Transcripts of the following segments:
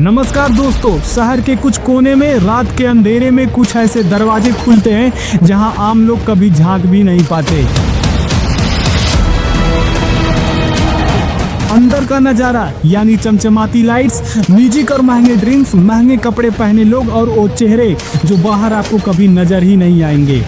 नमस्कार दोस्तों, शहर के कुछ कोने में रात के अंधेरे में कुछ ऐसे दरवाजे खुलते हैं जहां आम लोग कभी झांक भी नहीं पाते। अंदर का नजारा यानी चमचमाती लाइट्स, म्यूजिक और महंगे ड्रिंक्स, महंगे कपड़े पहने लोग और वो चेहरे जो बाहर आपको कभी नजर ही नहीं आएंगे।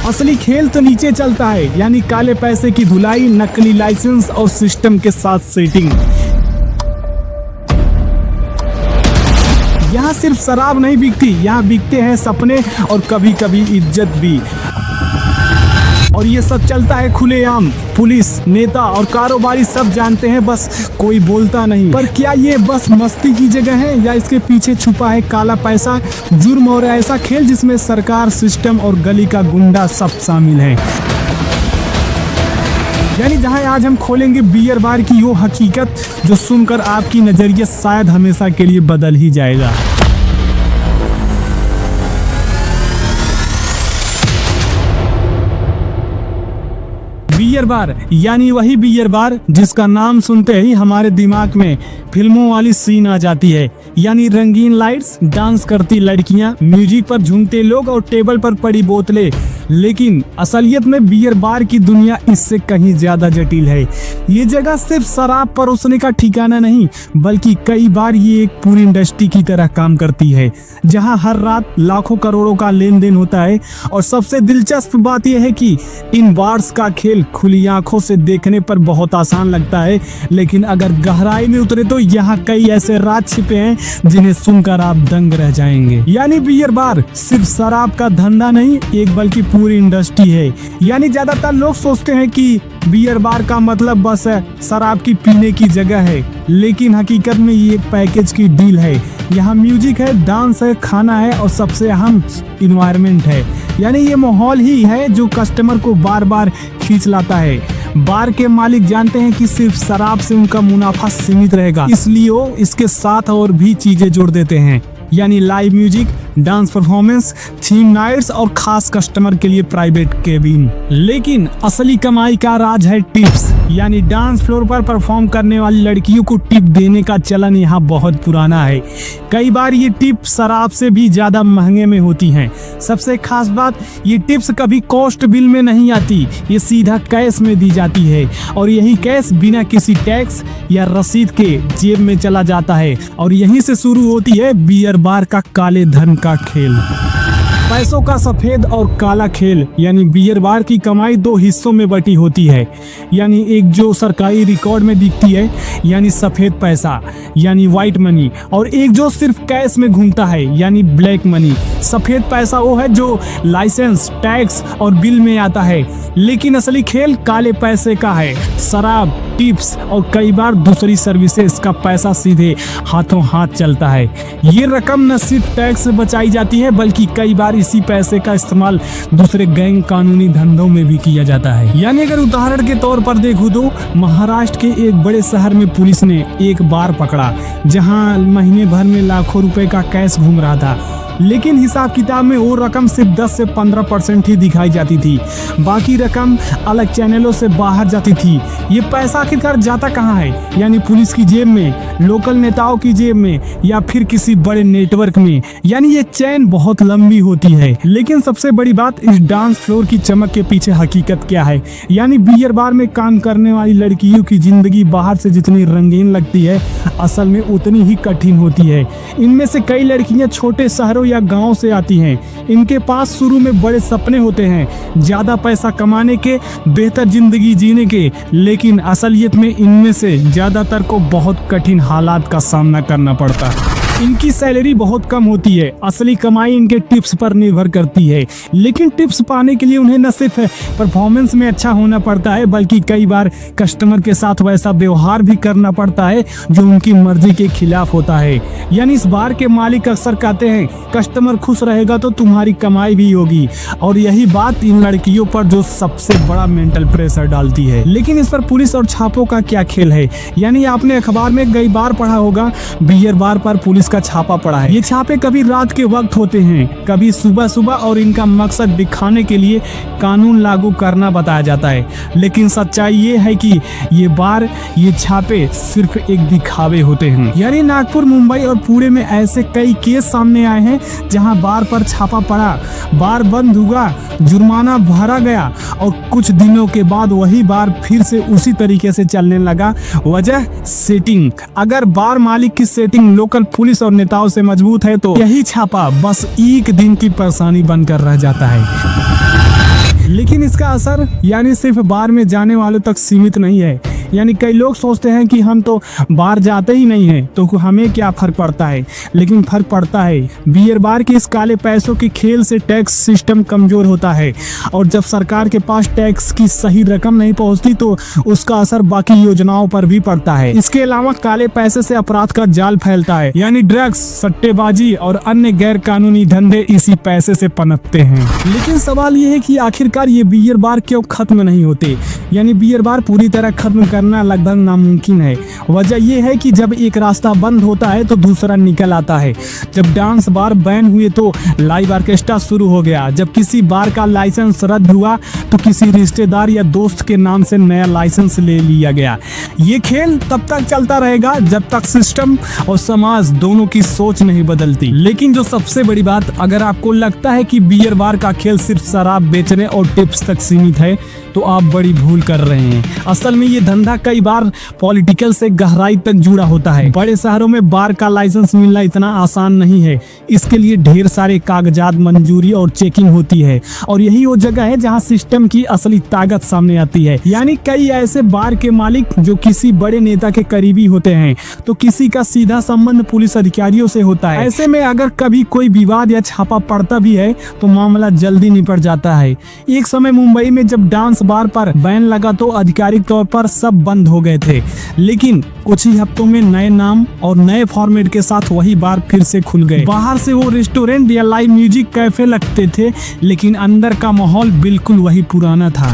असली खेल तो नीचे चलता है, यानी काले पैसे की धुलाई, नकली लाइसेंस और सिस्टम के साथ सेटिंग। यहाँ सिर्फ शराब नहीं बिकती, यहाँ बिकते हैं सपने और कभी कभी इज्जत भी। और ये सब चलता है खुलेआम। पुलिस, नेता और कारोबारी सब जानते हैं, बस कोई बोलता नहीं। पर क्या ये बस मस्ती की जगह है या इसके पीछे छुपा है काला पैसा, जुर्म और ऐसा खेल जिसमें सरकार, सिस्टम और गली का गुंडा सब शामिल है। यानी जहां आज हम खोलेंगे बियर बार की वो हकीकत जो सुनकर आपकी नजरिया शायद हमेशा के लिए बदल ही जाएगा। बियर बार यानी वही बियर बार जिसका नाम सुनते ही हमारे दिमाग में फिल्मों वाली सीन आ जाती है, यानी रंगीन लाइट्स, डांस करती लड़कियां, म्यूजिक पर झूमते लोग और टेबल पर पड़ी बोतलें। लेकिन असलियत में बियर बार की दुनिया इससे कहीं ज्यादा जटिल है। ये जगह सिर्फ शराब परोसने का ठिकाना नहीं, बल्कि कई बार ये एक पूरी इंडस्ट्री की तरह काम करती है, जहां हर रात लाखों करोड़ों का लेन देन होता है। और सबसे दिलचस्प बात यह है कि इन बार्स का खेल खुली आंखों से देखने पर बहुत आसान लगता है, लेकिन अगर गहराई में उतरे तो यहाँ कई ऐसे राज छिपे हैं जिन्हें सुनकर आप दंग रह जाएंगे। यानी बियर बार सिर्फ शराब का धंधा नहीं, एक बल्कि पूरी इंडस्ट्री है। यानी ज्यादातर लोग सोचते हैं कि बियर बार का मतलब बस है शराब की पीने की जगह है, लेकिन हकीकत में ये एक पैकेज की डील है। यहाँ म्यूजिक है, डांस है, खाना है और सबसे अहम इन्वायरमेंट है। यानी ये माहौल ही है जो कस्टमर को बार बार खींच लाता है। बार के मालिक जानते हैं कि सिर्फ शराब से उनका मुनाफा सीमित रहेगा, इसलिए वो इसके साथ और भी चीजें जोड़ देते हैं, यानी live music, dance performance, theme nights और खास कस्टमर के लिए प्राइवेट केबिन। लेकिन असली कमाई का राज है टिप्स, यानी डांस फ्लोर पर परफॉर्म करने वाली लड़कियों को टिप देने का चलन यहाँ बहुत पुराना है। कई बार ये टिप शराब से भी ज्यादा महंगे में होती हैं। सबसे खास बात, ये टिप्स कभी कॉस्ट बिल में नहीं आती, ये सीधा कैश में दी जाती है और यही कैश बिना किसी टैक्स या रसीद के जेब में चला जाता है। और यहीं से शुरू होती है बियर बार का काले धन का खेल। पैसों का सफेद और काला खेल, यानी बियर बार की कमाई दो हिस्सों में बटी होती है। यानी एक जो सरकारी रिकॉर्ड में दिखती है, यानी सफेद पैसा यानी व्हाइट मनी, और एक जो सिर्फ कैश में घूमता है, यानी ब्लैक मनी। सफेद पैसा वो है जो लाइसेंस, टैक्स और बिल में आता है, लेकिन असली खेल काले पैसे का है। शराब, टिप्स और कई बार दूसरी सर्विसेज का पैसा सीधे हाथों हाथ चलता है। ये रकम न सिर्फ टैक्स से बचाई जाती है, बल्कि कई बार इसी पैसे का इस्तेमाल दूसरे गैंग कानूनी धंधों में भी किया जाता है। यानी अगर उदाहरण के तौर पर देखूं तो महाराष्ट्र के एक बड़े शहर में पुलिस ने एक बार पकड़ा जहां महीने भर में लाखों रुपए का कैश घूम रहा था, लेकिन हिसाब किताब में वो रकम सिर्फ 10 से 15% ही दिखाई जाती थी, बाकी रकम अलग चैनलों से बाहर जाती थी। ये पैसा आखिरकार जाता कहाँ है? यानी पुलिस की जेब में, लोकल नेताओं की जेब में, या फिर किसी बड़े नेटवर्क में। यानी ये चैन बहुत लंबी होती है। लेकिन सबसे बड़ी बात, इस डांस फ्लोर की चमक के पीछे हकीकत क्या है? यानी बियर बार में काम करने वाली लड़कियों की जिंदगी बाहर से जितनी रंगीन लगती है, असल में उतनी ही कठिन होती है। इनमें से कई लड़कियां छोटे शहरों या गांव से आती हैं। इनके पास शुरू में बड़े सपने होते हैं, ज्यादा पैसा कमाने के, बेहतर जिंदगी जीने के, लेकिन असलियत में इनमें से ज्यादातर को बहुत कठिन हालात का सामना करना पड़ता है। इनकी सैलरी बहुत कम होती है, असली कमाई इनके टिप्स पर निर्भर करती है। लेकिन टिप्स पाने के लिए उन्हें न सिर्फ परफॉर्मेंस में अच्छा होना पड़ता है, बल्कि कई बार कस्टमर के साथ वैसा व्यवहार भी करना पड़ता है जो उनकी मर्जी के खिलाफ होता है। यानी इस बार के मालिक अक्सर कहते हैं, कस्टमर खुश रहेगा तो तुम्हारी कमाई भी होगी। और यही बात इन लड़कियों पर जो सबसे बड़ा मेंटल प्रेशर डालती है। लेकिन इस पर पुलिस और छापों का क्या खेल है? यानी आपने अखबार में कई बार पढ़ा होगा, बियर बार पर पुलिस का छापा पड़ा है। ये छापे कभी रात के वक्त होते हैं, कभी सुबह सुबह, और इनका मकसद दिखाने के लिए कानून लागू करना बताया जाता है। लेकिन सच्चाई ये है कि ये छापे सिर्फ एक दिखावे होते हैं। यानी नागपुर, मुंबई और पुणे में ऐसे कई केस सामने आए हैं जहां बार पर छापा पड़ा, बार बंद हुआ, जुर्माना भरा गया और कुछ दिनों के बाद वही बार फिर से उसी तरीके से चलने लगा। वजह सेटिंग। अगर बार मालिक की सेटिंग लोकल पुलिस और नेताओं से मजबूत है तो यही छापा बस एक दिन की परेशानी बनकर रह जाता है। लेकिन इसका असर यानी सिर्फ बार में जाने वालों तक सीमित नहीं है। यानी कई लोग सोचते हैं कि हम तो बार जाते ही नहीं हैं तो हमें क्या फर्क पड़ता है, लेकिन फर्क पड़ता है। बियर बार के इस काले पैसों के खेल से टैक्स सिस्टम कमजोर होता है और जब सरकार के पास टैक्स की सही रकम नहीं पहुंचती तो उसका असर बाकी योजनाओं पर भी पड़ता है। इसके अलावा काले पैसे से अपराध का जाल फैलता है, यानी ड्रग्स, सट्टेबाजी और अन्य गैर कानूनी धंधे इसी पैसे से पनपते हैं। लेकिन सवाल ये है कि आखिरकार ये बियर बार क्यों खत्म नहीं होते। यानी बियर बार पूरी तरह खत्म करना लगभग नामुमकिन है। वजह यह है कि जब एक रास्ता बंद होता है तो दूसरा निकल आता है। जब डांस बार बैन हुए तो लाइव ऑर्केस्ट्रा शुरू हो गया। जब किसी बार का लाइसेंस रद्द हुआ तो किसी रिश्तेदार या दोस्त के नाम से नया लाइसेंस ले लिया गया। ये खेल तब तक चलता रहेगा जब तक सिस्टम और समाज दोनों की सोच नहीं बदलती। लेकिन जो सबसे बड़ी बात, अगर आपको लगता है कि बियर बार का खेल सिर्फ शराब बेचने और टिप्स तक सीमित है तो आप बड़ी भूल कर रहे हैं। असल में ये धंधा कई बार पॉलिटिकल से गहराई तक जुड़ा होता है। बड़े शहरों में बार का लाइसेंस मिलना इतना आसान नहीं है। इसके लिए ढेर सारे कागजात, मंजूरी और चेकिंग होती है और यही वो जगह है जहां सिस्टम की असली ताकत सामने आती है। यानी कई ऐसे बार के मालिक जो किसी बड़े नेता के करीबी होते हैं तो किसी का सीधा संबंध पुलिस अधिकारियों से होता है। ऐसे में अगर कभी कोई विवाद या छापा पड़ता भी है तो मामला जल्दी निपट जाता है। एक समय मुंबई में जब डांस बार पर बैन लगा तो आधिकारिक तौर पर सब बंद हो गए थे, लेकिन कुछ ही हफ्तों में नए नाम और नए फॉर्मेट के साथ वही बार फिर से खुल गए। बाहर से वो रेस्टोरेंट या लाइव म्यूजिक कैफे लगते थे, लेकिन अंदर का माहौल बिल्कुल वही पुराना था।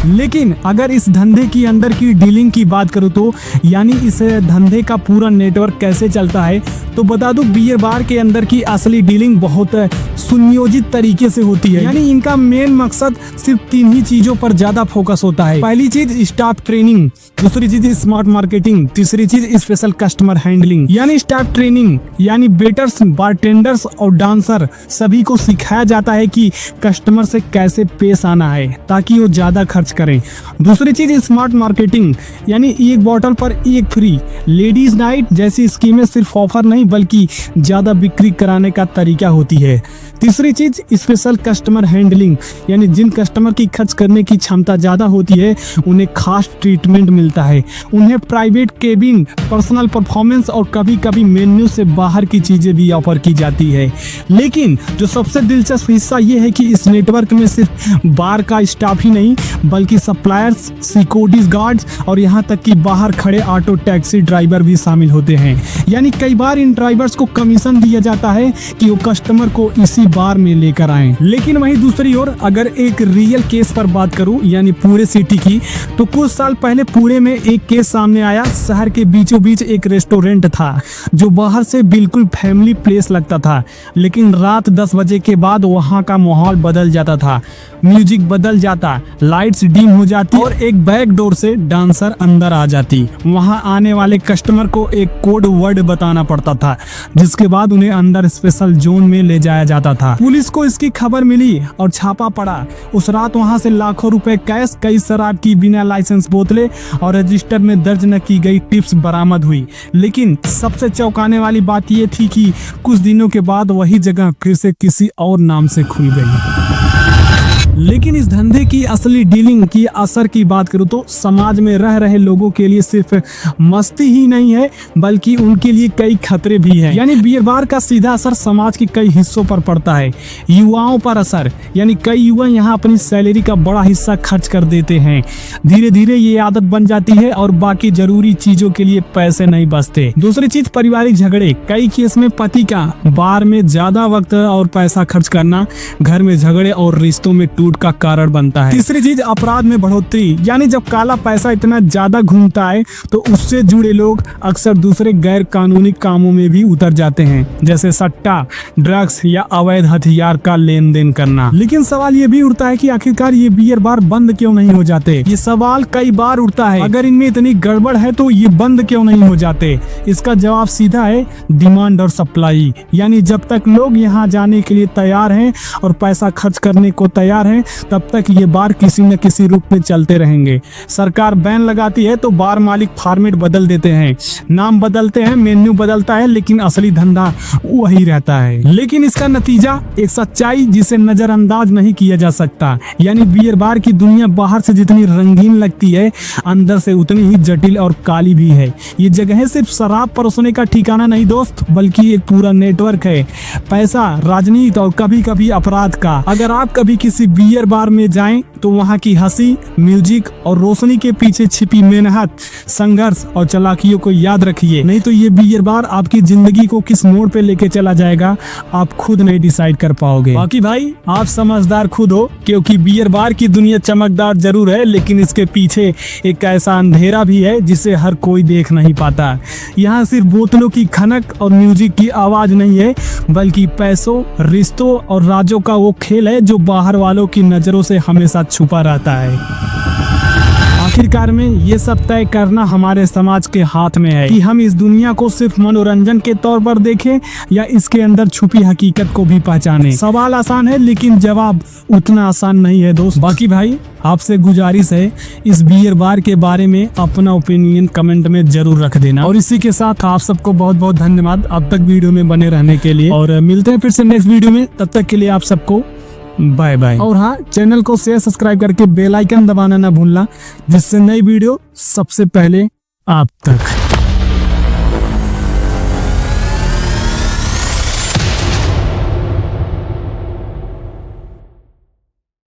लेकिन अगर इस धंधे की अंदर की डीलिंग की बात करूँ तो यानी इस धंधे का पूरा नेटवर्क कैसे चलता है तो बता दूं, बियर बार के अंदर की असली डीलिंग बहुत सुनियोजित तरीके से होती है। यानी इनका मेन मकसद सिर्फ 3 ही चीजों पर ज्यादा फोकस होता है। पहली चीज स्टाफ ट्रेनिंग, दूसरी चीज स्मार्ट मार्केटिंग, तीसरी चीज स्पेशल कस्टमर हैंडलिंग। यानी स्टाफ ट्रेनिंग यानी वेटर्स, बारटेंडर्स और डांसर सभी को सिखाया जाता है कि कस्टमर से कैसे पेश आना है ताकि वो ज्यादा खर्च करें। दूसरी चीज स्मार्ट मार्केटिंग यानी एक बोतल पर एक फ्री, लेडीज नाइट जैसी स्कीमें सिर्फ ऑफर नहीं बल्कि ज्यादा बिक्री कराने का तरीका होती है। तीसरी चीज स्पेशल कस्टमर हैंडलिंग यानी जिन कस्टमर की खर्च करने की क्षमता ज्यादा होती है उन्हें खास ट्रीटमेंट मिलता है। उन्हें प्राइवेट केबिन, पर्सनल परफॉर्मेंस और कभी कभी मेन्यू से बाहर की चीजें भी ऑफर की जाती है। लेकिन जो सबसे दिलचस्प हिस्सा ये है कि इस नेटवर्क में सिर्फ बार का स्टाफ ही नहीं बल्कि सप्लायर्स, सिक्योरिटी गार्ड्स और यहाँ तक कि बाहर खड़े ऑटो टैक्सी ड्राइवर भी शामिल होते हैं। यानी कई बार इन ड्राइवर्स को कमीशन दिया जाता है कि वो कस्टमर को इसी बार में लेकर आएं। लेकिन वहीं दूसरी ओर अगर एक रियल केस पर बात करूं यानी पूरे सिटी की, तो कुछ साल पहले पुणे में एक केस सामने आया। शहर के बीचों बीच एक रेस्टोरेंट था जो बाहर से बिल्कुल फैमिली प्लेस लगता था, लेकिन रात 10 बजे के बाद वहां का माहौल बदल जाता था। म्यूजिक बदल जाता, लाइट्स डिम हो जाती और एक बैक डोर से डांसर अंदर आ जाती। वहां आने वाले कस्टमर को एक कोड वर्ड बताना पड़ता था जिसके बाद उन्हें अंदर स्पेशल जोन में ले जाया जाता था। पुलिस को इसकी खबर मिली और छापा पड़ा। उस रात वहां से लाखों रुपए कैश, कई शराब की बिना लाइसेंस बोतलें और रजिस्टर में दर्ज न की गई टिप्स बरामद हुई। लेकिन सबसे चौंकाने वाली बात यह थी कि कुछ दिनों के बाद वही जगह फिर से किसी और नाम से खुल गई। लेकिन इस धंधे की असली डीलिंग की असर की बात करूं तो समाज में रह रहे लोगों के लिए सिर्फ मस्ती ही नहीं है बल्कि उनके लिए कई खतरे भी हैं। यानी बियर बार का सीधा असर समाज के कई हिस्सों पर पड़ता है। युवाओं पर असर यानी कई युवा यहाँ अपनी सैलरी का बड़ा हिस्सा खर्च कर देते हैं। धीरे धीरे ये आदत बन जाती है और बाकी जरूरी चीजों के लिए पैसे नहीं बचते। दूसरी चीज पारिवारिक झगड़े, कई केस में पति का बार में ज्यादा वक्त और पैसा खर्च करना घर में झगड़े और रिश्तों में टूट लूट का कारण बनता है। तीसरी चीज अपराध में बढ़ोतरी, यानी जब काला पैसा इतना ज्यादा घूमता है तो उससे जुड़े लोग अक्सर दूसरे गैर कानूनी कामों में भी उतर जाते हैं, जैसे सट्टा, ड्रग्स या अवैध हथियार का लेन देन करना। लेकिन सवाल ये भी उठता है कि आखिरकार ये बियर बार बंद क्यों नहीं हो जाते। ये सवाल कई बार उठता है, अगर इनमें इतनी गड़बड़ है तो ये बंद क्यों नहीं हो जाते। इसका जवाब सीधा है, डिमांड और सप्लाई। यानी जब तक लोग यहाँ जाने के लिए तैयार हैं और पैसा खर्च करने को तैयार हैं, तब तक ये बार किसी न किसी रूप में चलते रहेंगे। सरकार बैन लगाती है तो बार मालिक फॉर्मेट बदल देते हैं, नाम बदलते हैं, मेन्यू बदलता है, लेकिन असली धंधा वही रहता है। लेकिन इसका नतीजा एक सच्चाई जिसे नजरअंदाज नहीं किया जा सकता। यानी बियर बार की दुनिया बाहर से जितनी रंगीन लगती है, अंदर से उतनी ही जटिल और काली भी है। ये जगह सिर्फ शराब परोसने का ठिकाना नहीं दोस्त, बल्कि एक पूरा नेटवर्क है, पैसा, राजनीति और कभी कभी अपराध का। अगर आप कभी किसी बियर बार में जाएं तो वहाँ की हंसी, म्यूजिक और रोशनी के पीछे छिपी मेहनत, संघर्ष और चालाकियों को याद रखिए, नहीं तो ये बियर बार आपकी जिंदगी को किस मोड़ पे लेके चला जाएगा आप खुद नहीं डिसाइड कर पाओगे। बाकी भाई आप समझदार खुद हो, क्योंकि बियर बार की दुनिया चमकदार जरूर है, लेकिन इसके पीछे एक ऐसा अंधेरा भी है जिसे हर कोई देख नहीं पाता। यहाँ सिर्फ बोतलों की खनक और म्यूजिक की आवाज नहीं है, बल्कि पैसों, रिश्तों और राजों का वो खेल है जो बाहर वालों की नजरों से हमेशा छुपा रहता है। आखिरकार में ये सब तय करना हमारे समाज के हाथ में है कि हम इस दुनिया को सिर्फ मनोरंजन के तौर पर देखें या इसके अंदर छुपी हकीकत को भी पहचानें। सवाल आसान है, लेकिन जवाब उतना आसान नहीं है दोस्त। बाकी भाई आपसे गुजारिश है, इस बियर बार के बारे में अपना ओपिनियन कमेंट में जरूर रख देना। और इसी के साथ आप सबको बहुत बहुत धन्यवाद अब तक वीडियो में बने रहने के लिए, और मिलते हैं फिर से नेक्स्ट वीडियो में। तब तक के लिए आप सबको बाय बाय। और हाँ, चैनल को शेयर, सब्सक्राइब करके बेल आइकन दबाना ना भूलना, जिससे नई वीडियो सबसे पहले आप तक